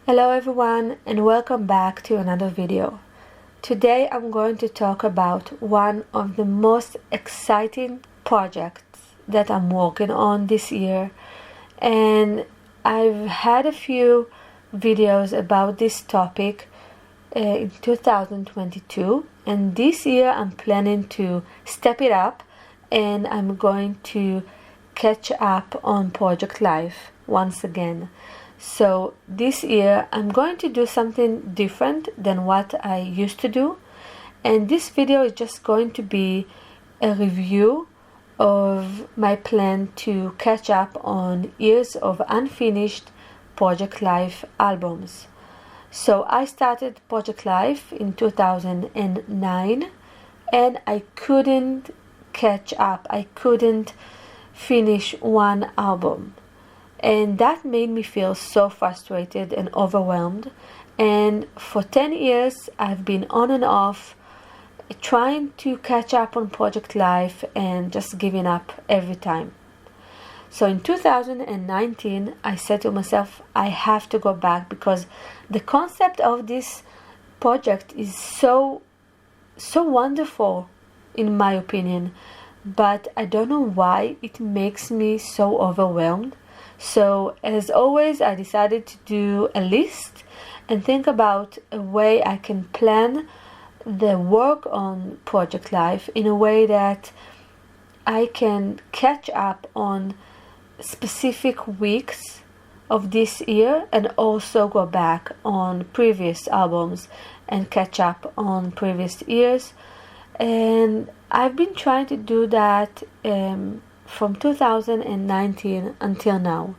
Hello everyone and welcome back to another video. Today I'm going to talk about one of the most exciting projects that I'm working on this year, and I've had a few videos about this topic in 2022, and this year I'm planning to step it up and I'm going to catch up on Project Life once again. So this year I'm going to do something different than what I used to do, and this video is just going to be a review of my plan to catch up on years of unfinished Project Life albums. So I started Project Life in 2009 and I couldn't catch up. I couldn't finish one album. And that made me feel so frustrated and overwhelmed. And for 10 years, I've been on and off trying to catch up on Project Life and just giving up every time. So in 2019, I said to myself, I have to go back because the concept of this project is so wonderful, in my opinion. But I don't know why it makes me so overwhelmed. So as always, I decided to do a list and think about a way I can plan the work on Project Life in a way that I can catch up on specific weeks of this year and also go back on previous albums and catch up on previous years. And I've been trying to do that from 2019 until now,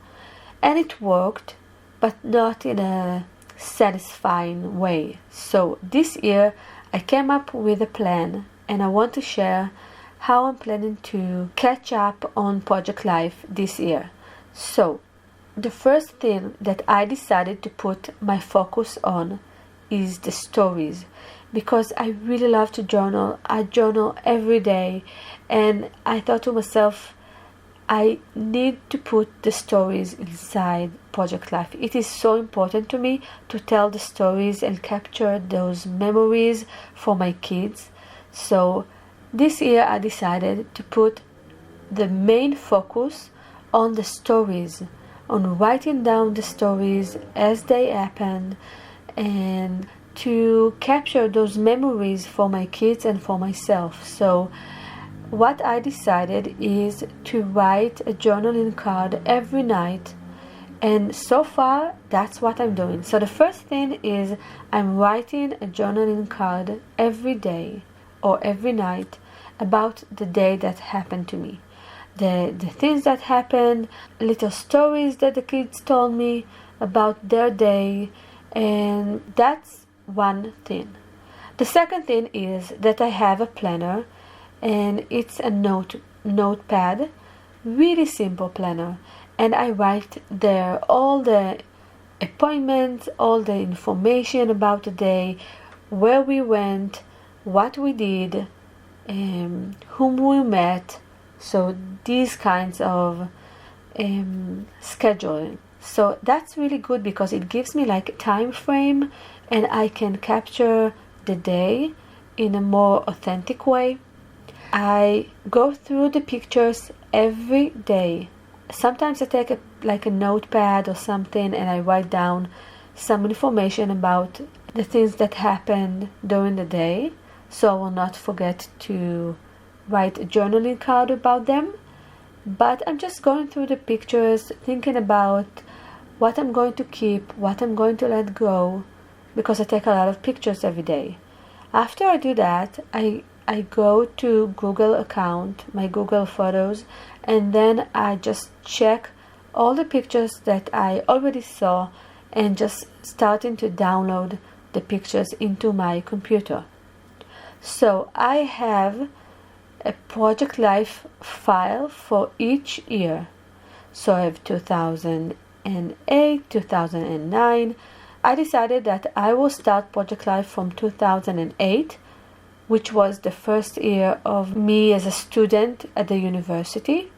and it worked, but not in a satisfying way. So this year I came up with a plan, and I want to share how I'm planning to catch up on Project Life this year. So the first thing that I decided to put my focus on is the stories, because I really love to journal. I journal every day, and I thought to myself, I need to put the stories inside Project Life. It is so important to me to tell the stories and capture those memories for my kids. So this year I decided to put the main focus on the stories, on writing down the stories as they happen, and to capture those memories for my kids and for myself. So what I decided is to write a journaling card every night, and so far that's what I'm doing. So the first thing is I'm writing a journaling card every day or every night about the day that happened to me, the things that happened, little stories that the kids told me about their day, and that's one thing. The second thing is that I have a planner, and it's a notepad, really simple planner, and I write there all the appointments, all the information about the day, where we went, what we did, whom we met. So these kinds of scheduling. So that's really good because it gives me like a time frame, and I can capture the day in a more authentic way. I go through the pictures every day. Sometimes I take a notepad or something and I write down some information about the things that happened during the day, so I will not forget to write a journaling card about them. But I'm just going through the pictures, thinking about what I'm going to keep, what I'm going to let go, because I take a lot of pictures every day. After I do that, I go to Google account, my Google Photos, and then I just check all the pictures that I already saw and just starting to download the pictures into my computer. So I have a Project Life file for each year. So I have 2008, 2009. I decided that I will start Project Life from 2008, which was the first year of me as a student at the university.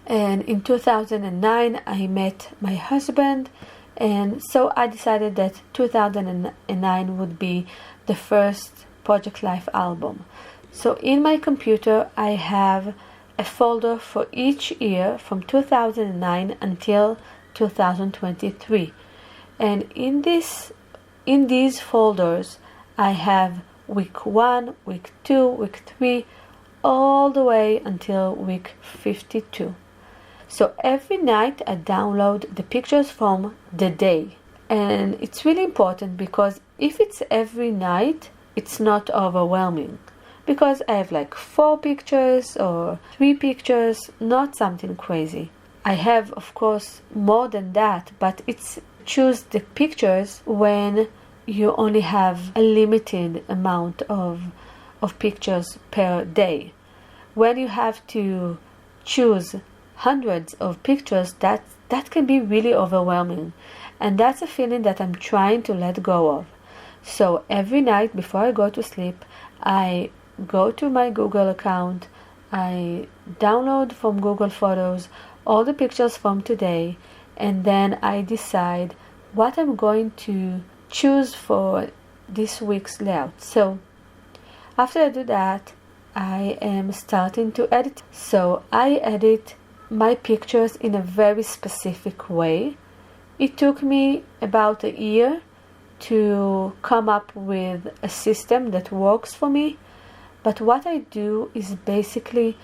And in 2009 I met my husband, And so I decided that 2009 would be the first Project Life album. So in my computer I have a folder for each year from 2009 until 2023. And in these folders I have week 1, week 2, week 3, all the way until week 52. So every night I download the pictures from the day. And it's really important because if it's every night, it's not overwhelming. Because I have like 4 pictures or 3 pictures, not something crazy. I have, of course, more than that, but it's choose the pictures when you only have a limited amount of pictures per day. When you have to choose hundreds of pictures, that can be really overwhelming, and that's a feeling that I'm trying to let go of. So every night before I go to sleep, I go to my Google account, I download from Google Photos all the pictures from today, and then I decide what I'm going to choose for this week's layout. So after I do that, I am starting to edit. So I edit my pictures in a very specific way. It took me about a year to come up with a system that works for me. But what I do is basically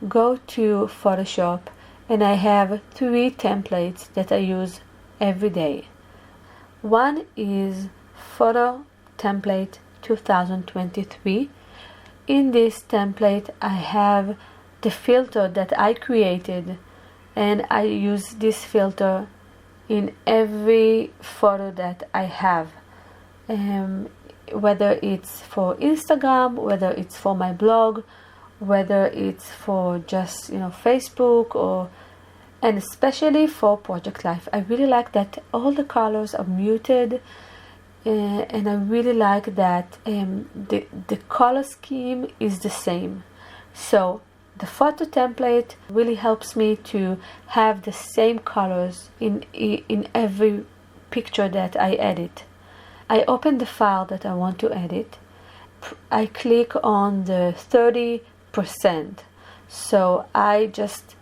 go to Photoshop, and I have 3 templates that I use every day. One is Photo Template 2023. In this template I have the filter that I created, and I use this filter in every photo that I have, whether it's for Instagram, whether it's for my blog, whether it's for just Facebook, and especially for Project Life. I really like that all the colors are muted, and I really like that the color scheme is the same. So the photo template really helps me to have the same colors in every picture that I edit. I open the file that I want to edit. I click on the 30%. So I just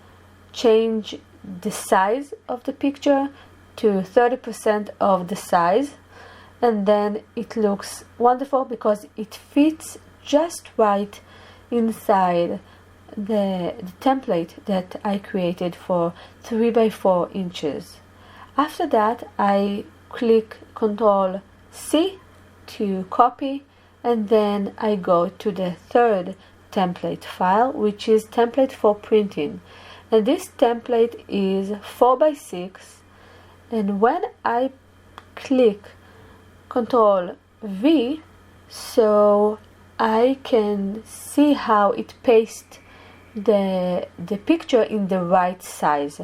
change the size of the picture to 30% of the size, and then it looks wonderful because it fits just right inside the template that I created for 3 by 4 inches. After that, I click Ctrl C to copy, and then I go to the third template file, which is template for printing. And this template is 4 by 6, and when I click Ctrl V, so I can see how it pastes the picture in the right size.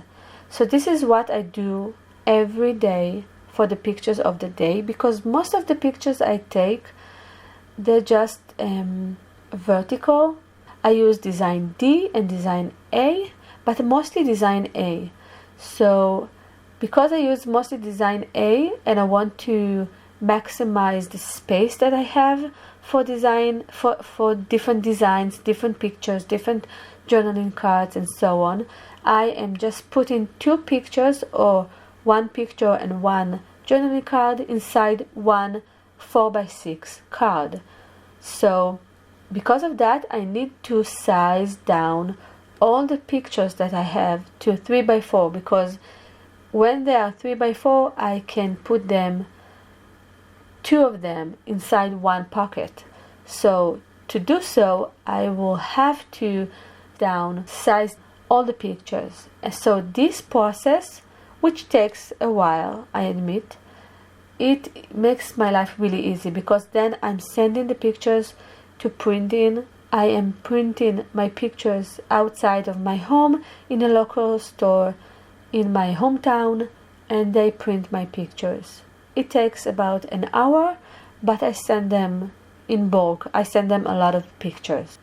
So this is what I do every day for the pictures of the day, because most of the pictures I take, they're just vertical. I use design D and design A, but mostly design A. So because I use mostly design A and I want to maximize the space that I have for design, for different designs, different pictures, different journaling cards and so on, I am just putting 2 pictures or 1 picture and 1 journaling card inside one 4 by 6 card. So because of that, I need to size down all the pictures that I have to 3 by 4, because when they are 3 by 4, I can put them, 2 of them inside one pocket. So to do so, I will have to downsize all the pictures. And so this process, which takes a while, I admit, it makes my life really easy, because then I'm sending the pictures to printing. I am printing my pictures outside of my home in a local store in my hometown, and they print my pictures. It takes about an hour, but I send them in bulk. I send them a lot of pictures.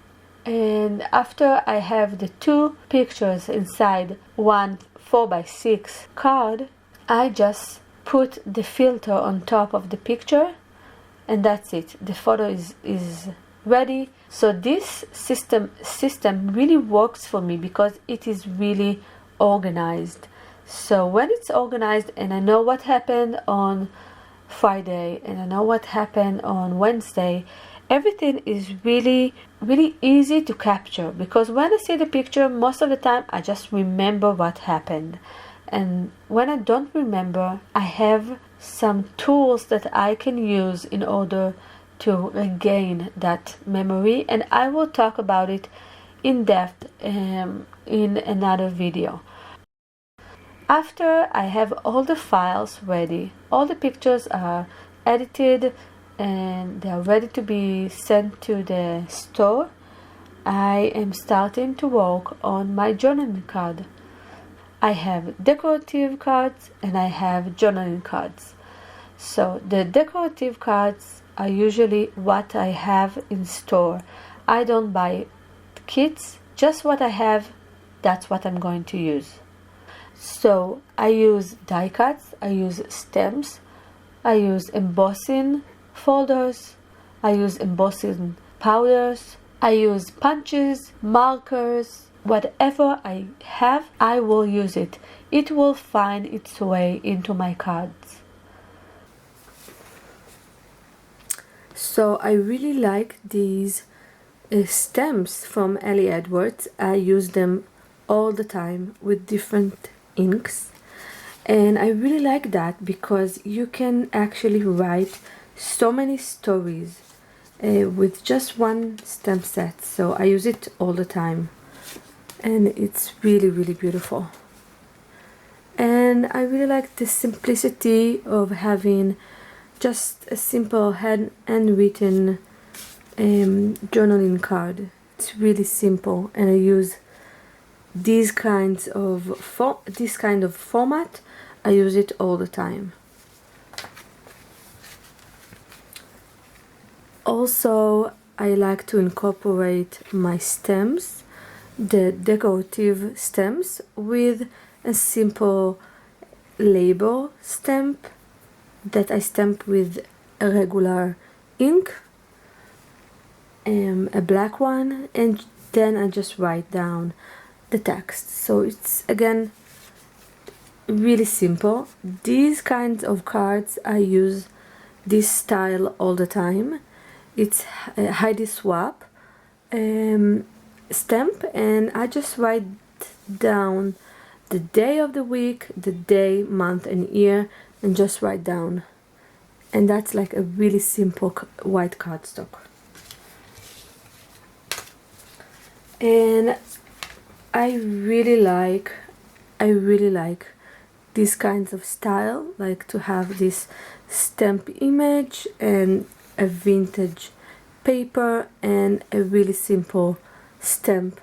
And after I have the 2 pictures inside one 4 by 6 card, I just put the filter on top of the picture, and that's it. The photo is ready. So this system really works for me because it is really organized. So when it's organized and I know what happened on Friday and I know what happened on Wednesday, everything is really easy to capture, because when I see the picture, most of the time I just remember what happened. And when I don't remember, I have some tools that I can use in order to regain that memory, and I will talk about it in depth in another video. After I have all the files ready, all the pictures are edited and they are ready to be sent to the store, I am starting to work on my journaling card. I have decorative cards and I have journaling cards. So the decorative cards are usually what I have in store. I don't buy kits, just what I have, that's what I'm going to use. So I use die cuts, I use stamps, I use embossing folders, I use embossing powders, I use punches, markers, whatever I have, I will use it. It will find its way into my cards. So I really like these stamps from Ellie Edwards. I use them all the time with different inks, and I really like that because you can actually write so many stories with just one stamp set. So I use it all the time and it's really beautiful. And I really like the simplicity of having just a simple handwritten journaling card. It's really simple, and I use this kind of format. I use it all the time. Also, I like to incorporate my stamps, the decorative stamps, with a simple label stamp that I stamp with a regular ink, a black one, and then I just write down the text. So it's again really simple. These kinds of cards, I use this style all the time. It's a Heidi Swap stamp, and I just write down the day of the week, the day, month and year, and just write down. And that's like a really simple white cardstock. And I really like these kinds of style, like to have this stamp image and a vintage paper and a really simple stamp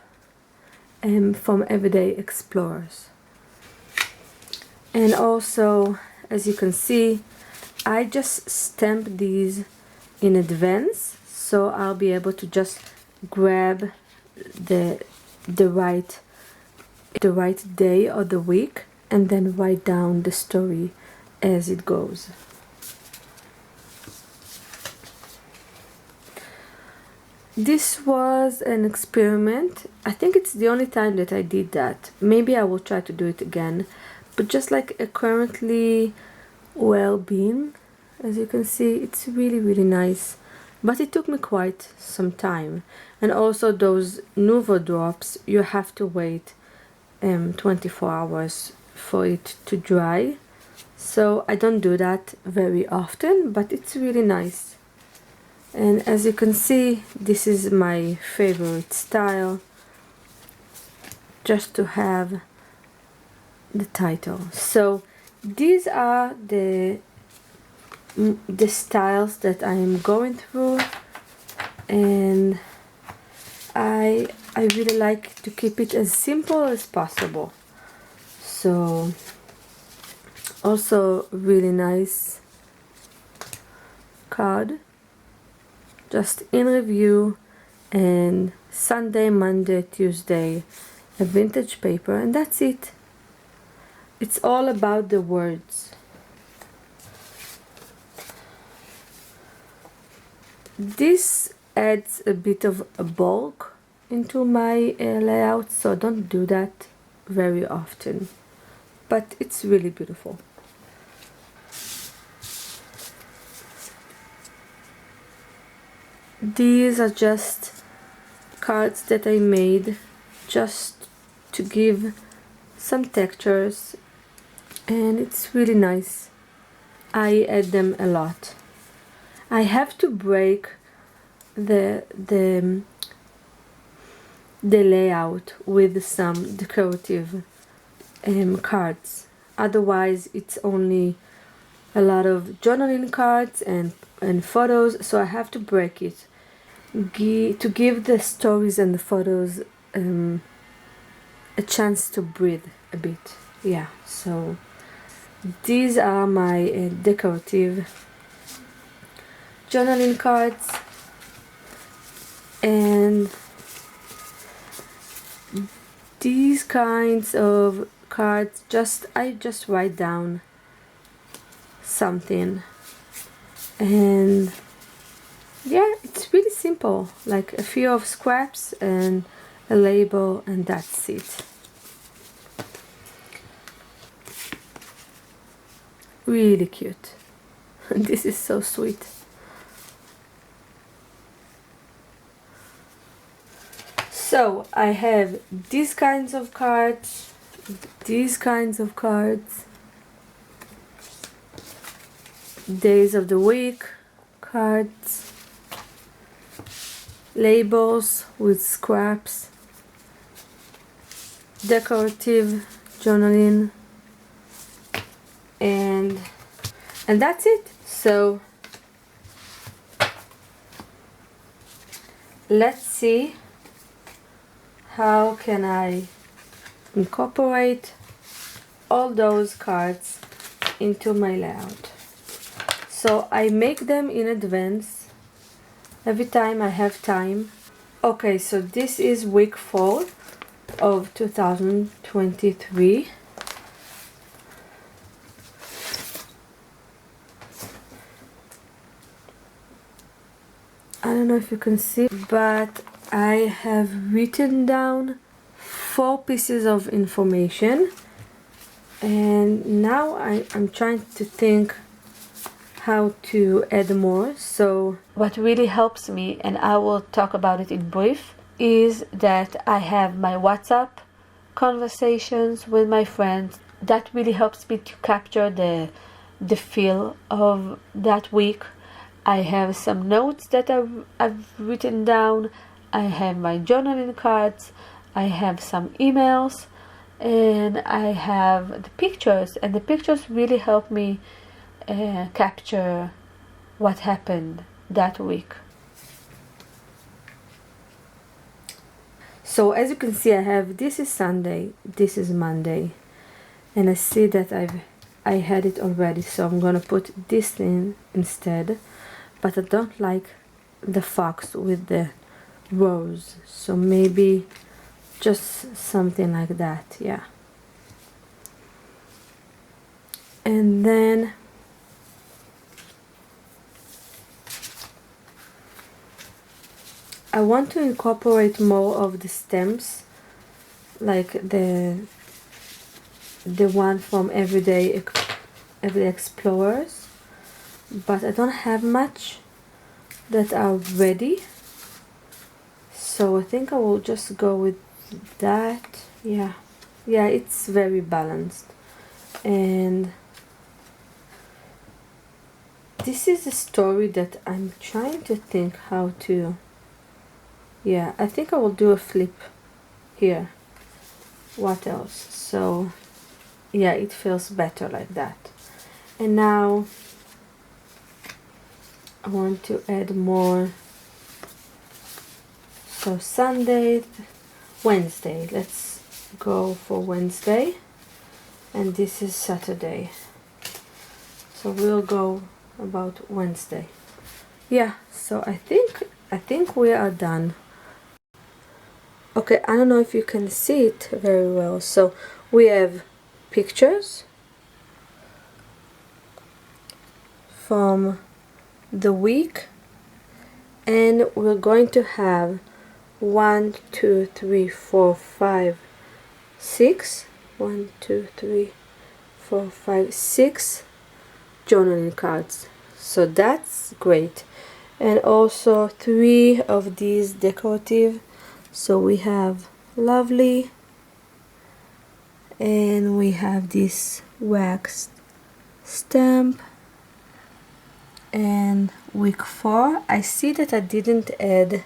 from Everyday Explorers. And also, as you can see, I just stamp these in advance, so I'll be able to just grab the right day of the week and then write down the story as it goes. This was an experiment. I think it's the only time that I did that. Maybe I will try to do it again, but just like a currently well-being, as you can see, it's really nice, but it took me quite some time. And also those Nuvo drops, you have to wait 24 hours for it to dry, so I don't do that very often, but it's really nice. And as you can see, this is my favorite style, just to have the title. So these are the styles that I am going through, and I really like to keep it as simple as possible. So also really nice card, just in review, and Sunday, Monday, Tuesday a vintage paper, and that's it. It's all about the words. This adds a bit of a bulk into my layout, so don't do that very often, but it's really beautiful. These are just cards that I made just to give some textures, and it's really nice. I add them a lot. I have to break the layout with some decorative cards, otherwise it's only a lot of journaling cards and photos, so I have to break it to give the stories and the photos a chance to breathe a bit. Yeah, so these are my decorative journaling cards, and these kinds of cards I just write down something, and yeah, it's really simple, like a few of scraps and a label, and that's it. Really cute. This is so sweet. So I have these kinds of cards, these kinds of cards, days of the week cards, labels with scraps, decorative journaling, and that's it. So let's see how can I incorporate all those cards into my layout. So I make them in advance every time I have time. Okay, so this is week 4 of 2023. I don't know if you can see, but I have written down 4 pieces of information, and now I'm trying to think how to add more. So what really helps me, and I will talk about it in brief, is that I have my WhatsApp conversations with my friends. That really helps me to capture the feel of that week. I have some notes that I've written down. I have my journaling cards. I have some emails, and I have the pictures, and the pictures really help me capture what happened that week. So as you can see, I have, this is Sunday, this is Monday, and I see that I had it already, so I'm gonna put this in instead. But I don't like the fox with the rose, so maybe just something like that. Yeah. And then I want to incorporate more of the stems, like the one from Everyday Explorers, but I don't have much that are ready, so I think I will just go with that. Yeah, it's very balanced. And this is a story that I'm trying to think how to, yeah, I think I will do a flip here. What else? So yeah, it feels better like that. And now I want to add more. So Sunday, Wednesday, let's go for Wednesday, and this is Saturday, so we'll go about Wednesday. Yeah, so I think we are done. Okay, I don't know if you can see it very well. So we have pictures from the week, and we're going to have 1 2 3 4 5 6 1 2 3 4 5 6 journaling cards, so that's great. And also 3 of these decorative, so we have lovely, and we have this waxed stamp. And week 4, I see that I didn't add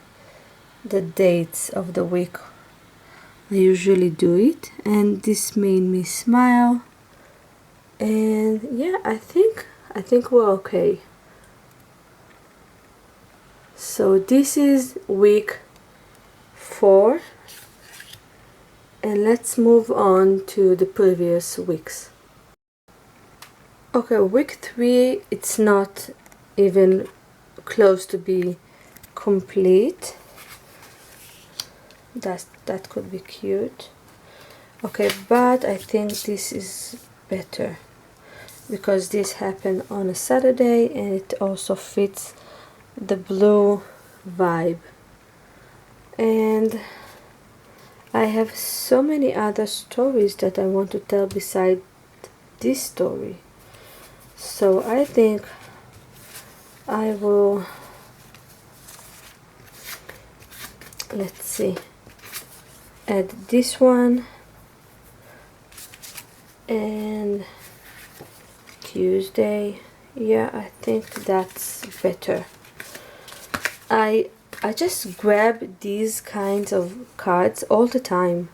the dates of the week. I usually do it, and this made me smile. And yeah, I think we're okay. So this is week 4, and let's move on to the previous weeks. Okay, week 3, it's not even close to be complete. That could be cute. Okay, but I think this is better because this happened on a Saturday, and it also fits the blue vibe. And I have so many other stories that I want to tell beside this story, so I think I will, let's see, add this one and Tuesday. Yeah, I think that's better. I just grab these kinds of cards all the time.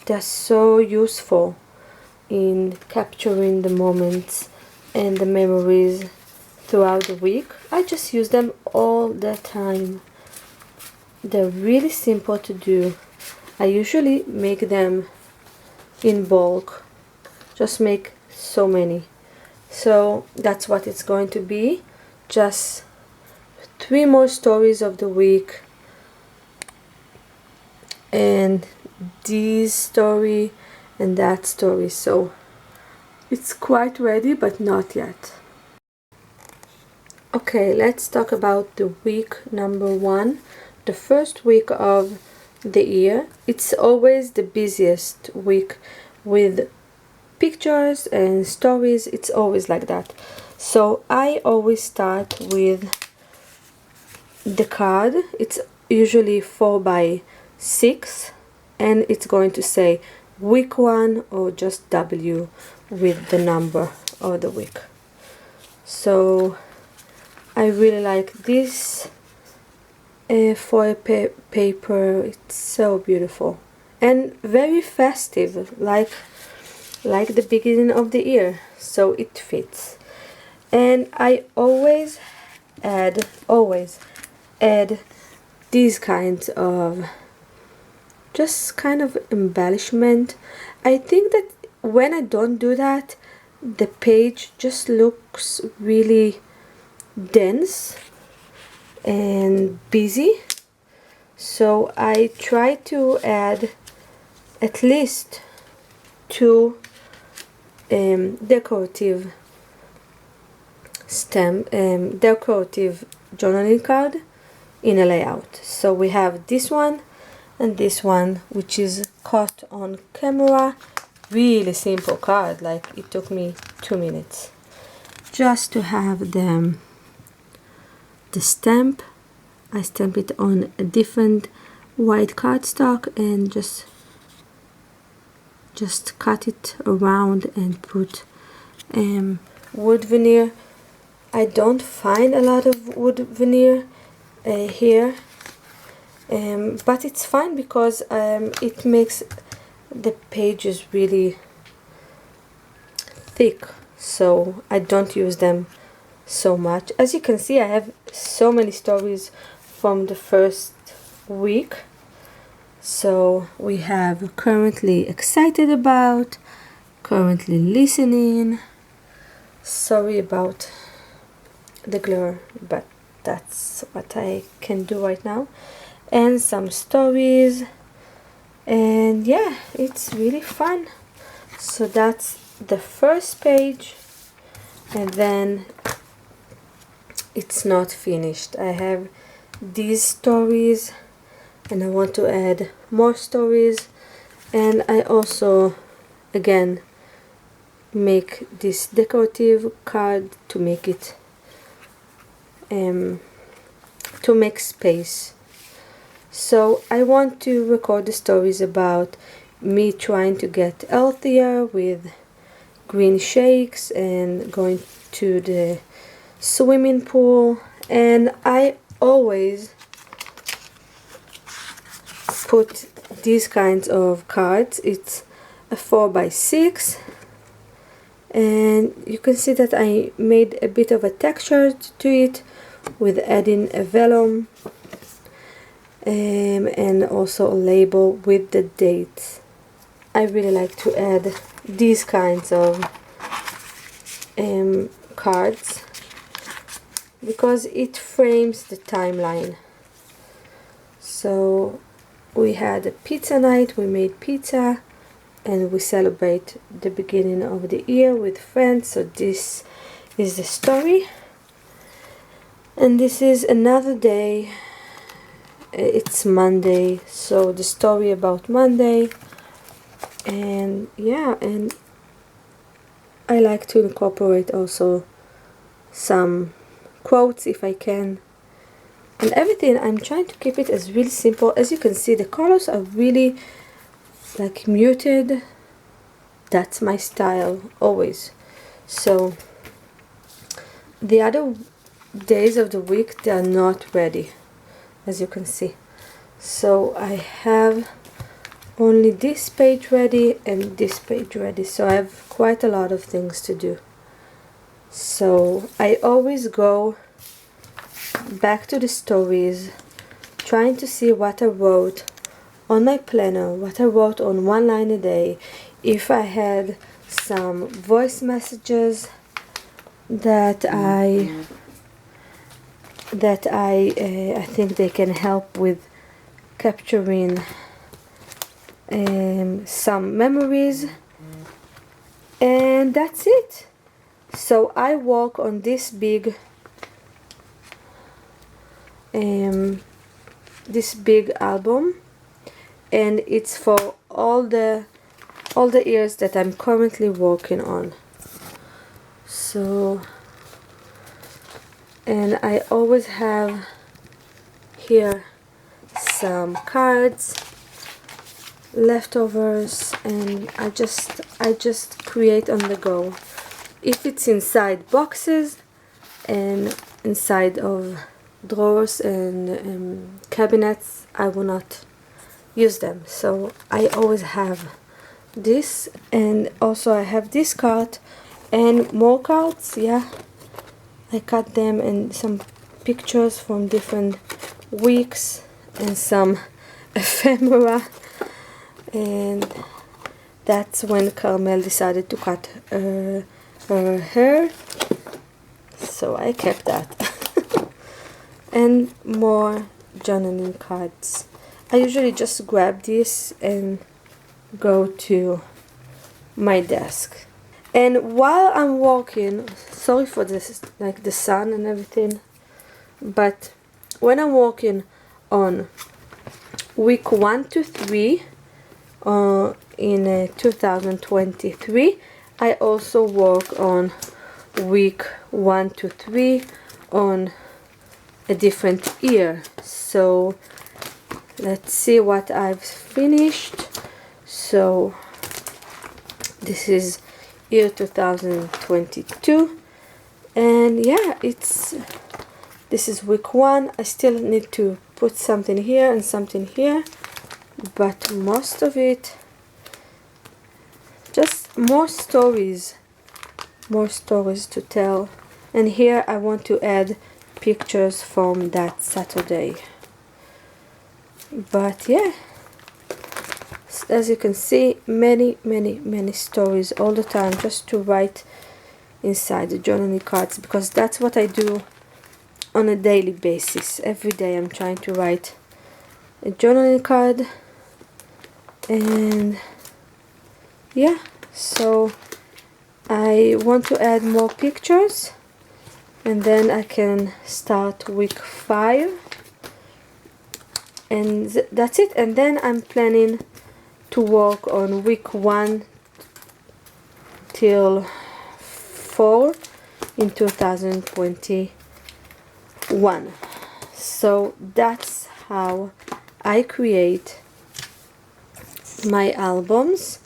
They're so useful in capturing the moments and the memories throughout the week. I just use them all the time. They're really simple to do. I usually make them in bulk, just make so many. So that's what it's going to be, just 3 more stories of the week, and this story and that story. So it's quite ready, but not yet. Okay, let's talk about the week number 1, the first week of the year. It's always the busiest week with pictures and stories. It's always like that. So I always start with the card. It's usually 4 by 6, and it's going to say week 1 or just W with the number of the week. So I really like this foil paper. It's so beautiful and very festive, like the beginning of the year, so it fits. And I always add these kinds of just kind of embellishment. I think that when I don't do that, the page just looks really dense and busy. So I try to add at least 2 decorative decorative journaling card in a layout. So we have this one and this one, which is caught on camera. Really simple card, like it took me 2 minutes just to have the stamp. I stamp it on a different white cardstock and just cut it around and put wood veneer. I don't find a lot of wood veneer here, but it's fine because it makes the pages really thick, so I don't use them so much. As you can see, I have so many stories from the first week. So we have currently excited about, currently listening, sorry about the glare, but that's what I can do right now, and some stories. And yeah, it's really fun. So that's the first page, and then it's not finished. I have these stories, and I want to add more stories. And I also again make this decorative card to make it to make space. So I want to record the stories about me trying to get healthier with green shakes and going to the swimming pool. And I always put these kinds of cards. It's a 4x6, and you can see that I made a bit of a texture to it with adding a vellum and also a label with the dates. I really like to add these kinds of cards because it frames the timeline. So we had a pizza night, we made pizza, and we celebrate the beginning of the year with friends. So this is the story, and this is another day. It's Monday, so the story about Monday. And yeah, and I like to incorporate also some quotes if I can, and everything. I'm trying to keep it as really simple. As you can see, the colors are really like muted. That's my style always. So the other days of the week, they are not ready, as you can see. So I have only this page ready and this page ready, so I have quite a lot of things to do. So I always go back to the stories, trying to see what I wrote on my planner, what I wrote on one line a day, if I had some voice messages that I think they can help with capturing some memories, and that's it. So I work on this big album, and it's for all the years that I'm currently working on. So, and I always have here some cards, leftovers, and I just create on the go. If it's inside boxes and inside of drawers and cabinets, I will not use them. So I always have this, and also I have this card and more cards. Yeah, I cut them, and some pictures from different weeks and some ephemera. And that's when Carmel decided to cut her hair, so I kept that. And more journaling cards. I usually just grab this and go to my desk. And while I'm working, sorry for this, like the sun and everything, but when I'm working on week 1 to 3 in 2023, I also work on week 1 to 3 on a different year. So let's see what I've finished. So this is year 2022, and yeah, this is week 1. I still need to put something here and something here, but most of it just more stories to tell. And here I want to add pictures from that Saturday. But yeah, as you can see, many stories all the time, just to write inside the journaling cards, because that's what I do on a daily basis. Every day I'm trying to write a journaling card. And yeah, so I want to add more pictures, and then I can start week 5 and that's it. And then I'm planning to work on week 1 till 4 in 2021. So that's how I create my albums.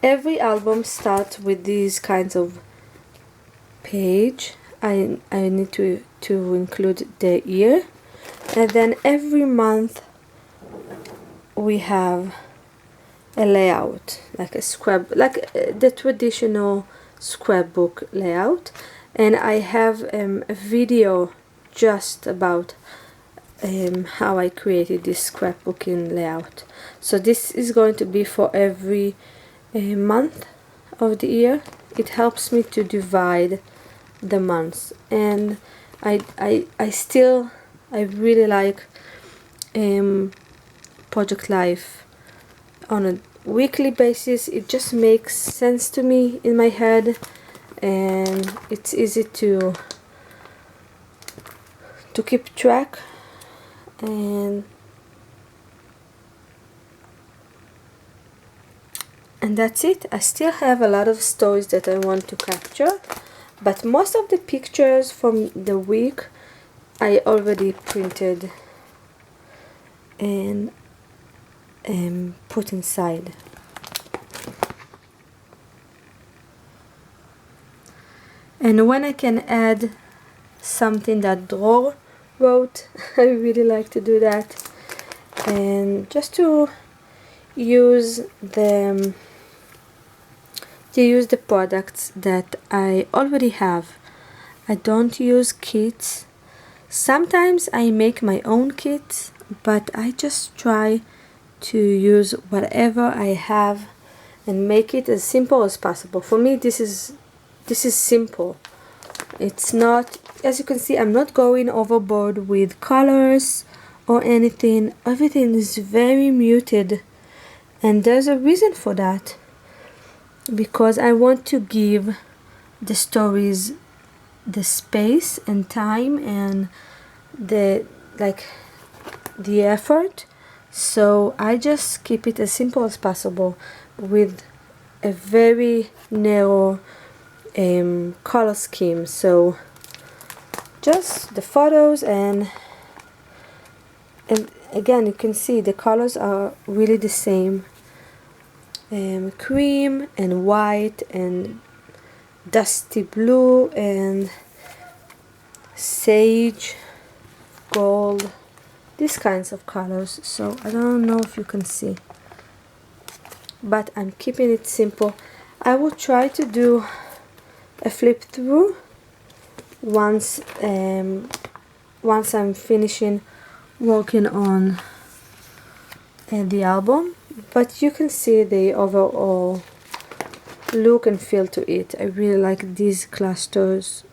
Every album starts with these kinds of page. I need to include the year, and then every month we have a layout, like a the traditional scrapbook layout. And I have a video just about how I created this scrapbooking layout. So this is going to be for every month of the year. It helps me to divide the months, and I really like Project Life on a weekly basis. It just makes sense to me in my head, and it's easy to keep track. And that's it. I still have a lot of stories that I want to capture, but most of the pictures from the week I already printed and put inside. And when I can add something that Dror wrote, I really like to do that, and just to use the products that I already have. I don't use kits. Sometimes I make my own kits, but I just try to use whatever I have and make it as simple as possible. For me, this is simple. It's not, as you can see, I'm not going overboard with colors or anything. Everything is very muted, and there's a reason for that, because I want to give the stories the space and time and the effort. So I just keep it as simple as possible with a very narrow color scheme. So just the photos, and again, you can see the colors are really the same. Cream and white and dusty blue and sage gold, these kinds of colors. So I don't know if you can see, but I'm keeping it simple. I will try to do a flip through once I'm finishing working on the album, but you can see the overall look and feel to it. I really like these clusters.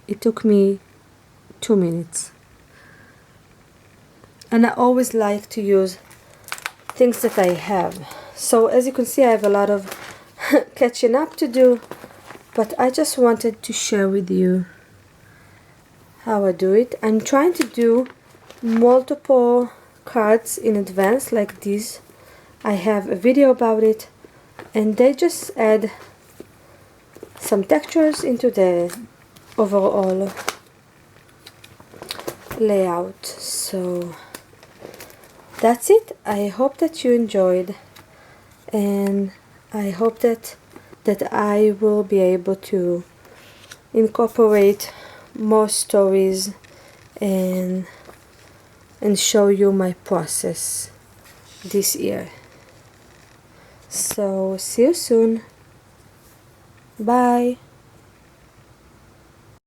It took me 2 minutes, and I always like to use things that I have. So as you can see, I have a lot of catching up to do, but I just wanted to share with you how I do it. I'm trying to do multiple cards in advance like this. I have a video about it, and they just add some textures into the overall layout. So that's it. I hope that you enjoyed, and I hope that I will be able to incorporate more stories and show you my process this year. So see you soon. Bye.